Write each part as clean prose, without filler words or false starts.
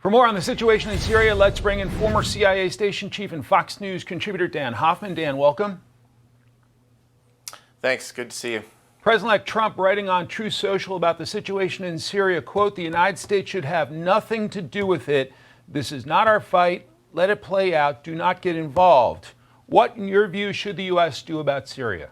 For more on the situation in Syria, let's bring in former CIA station chief and Fox News contributor Dan Hoffman. Dan, welcome. Thanks. Good to see you. President-elect Trump writing on Truth Social about the situation in Syria, quote, "The United States should have nothing to do with it. This is not our fight. Let it play out. Do not get involved." What, in your view, should the U.S. do about Syria?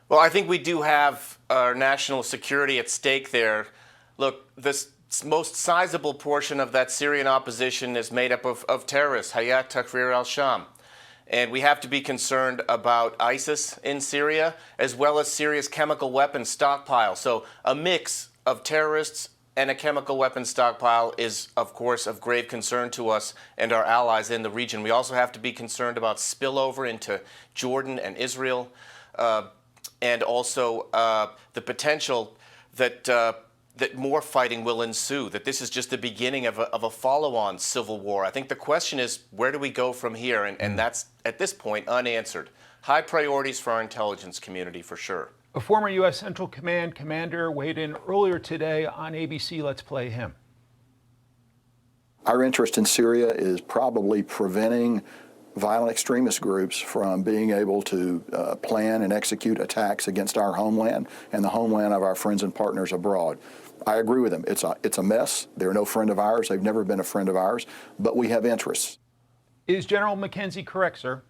Well, I think we do have our national security at stake there. Look, this most sizable portion of that Syrian opposition is made up of terrorists, Hayat Tahrir al-Sham. And we have to be concerned about ISIS in Syria, as well as Syria's chemical weapons stockpile. So a mix of terrorists and a chemical weapons stockpile is, of course, of grave concern to us and our allies in the region. We also have to be concerned about spillover into Jordan and Israel, and also the potential that more fighting will ensue, that this is just the beginning of a follow-on civil war. I think the question is, where do we go from here? And that's, at this point, unanswered. High priorities for our intelligence community, for sure. A former U.S. Central Command commander weighed in earlier today on ABC. Let's play him. Our interest in Syria is probably preventing violent extremist groups from being able to plan and execute attacks against our homeland and the homeland of our friends and partners abroad. I agree with them. It's a mess. They're no friend of ours. They've never been a friend of ours, but we have interests. Is General McKenzie correct, sir?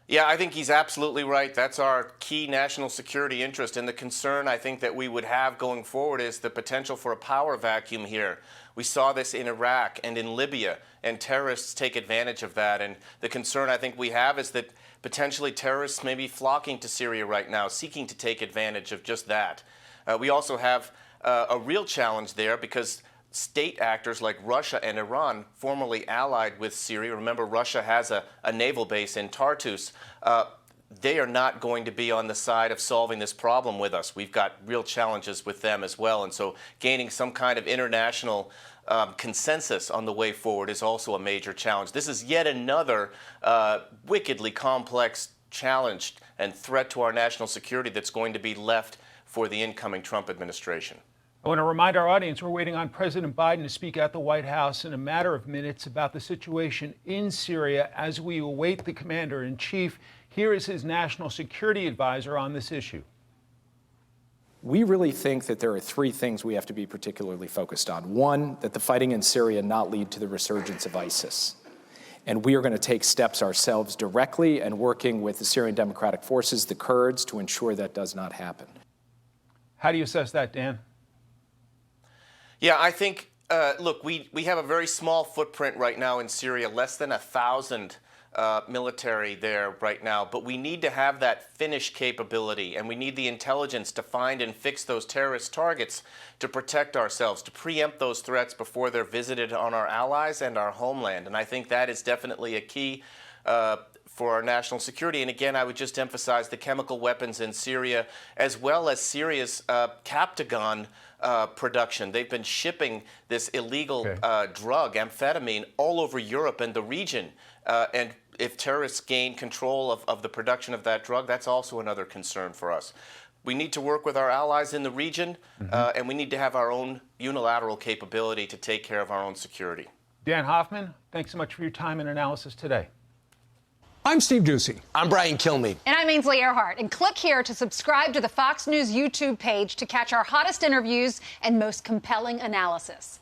Yeah, I think he's absolutely right. That's our key national security interest. And the concern I think that we would have going forward is the potential for a power vacuum here. We saw this in Iraq and in Libya, and terrorists take advantage of that. And the concern I think we have is that potentially terrorists may be flocking to Syria right now, seeking to take advantage of just that. We also have a real challenge there because state actors like Russia and Iran, formerly allied with Syria, remember Russia has a naval base in Tartus, they are not going to be on the side of solving this problem with us. We've got real challenges with them as well. And so gaining some kind of international consensus on the way forward is also a major challenge. This is yet another wickedly complex challenge and threat to our national security that's going to be left for the incoming Trump administration. I want to remind our audience we're waiting on President Biden to speak at the White House in a matter of minutes about the situation in Syria as we await the commander-in-chief. Here is his national security advisor on this issue. We really think that there are three things we have to be particularly focused on. One, that the fighting in Syria not lead to the resurgence of ISIS. And we are going to take steps ourselves directly and working with the Syrian Democratic Forces, the Kurds, to ensure that does not happen. How do you assess that, Dan? Yeah, I think, look, we have a very small footprint right now in Syria, less than 1,000 military there right now, but we need to have that finish capability, and we need the intelligence to find and fix those terrorist targets to protect ourselves, to preempt those threats before they're visited on our allies and our homeland. And I think that is definitely a key for our national security. And again, I would just emphasize the chemical weapons in Syria, as well as Syria's Captagon production. They've been shipping this illegal drug, amphetamine, all over Europe and the region. And if terrorists gain control of the production of that drug, that's also another concern for us. We need to work with our allies in the region, and we need to have our own unilateral capability to take care of our own security. Dan Hoffman, thanks so much for your time and analysis today. I'm Steve Doocy. I'm Brian Kilmeade. And I'm Ainsley Earhart. And click here to subscribe to the Fox News YouTube page to catch our hottest interviews and most compelling analysis.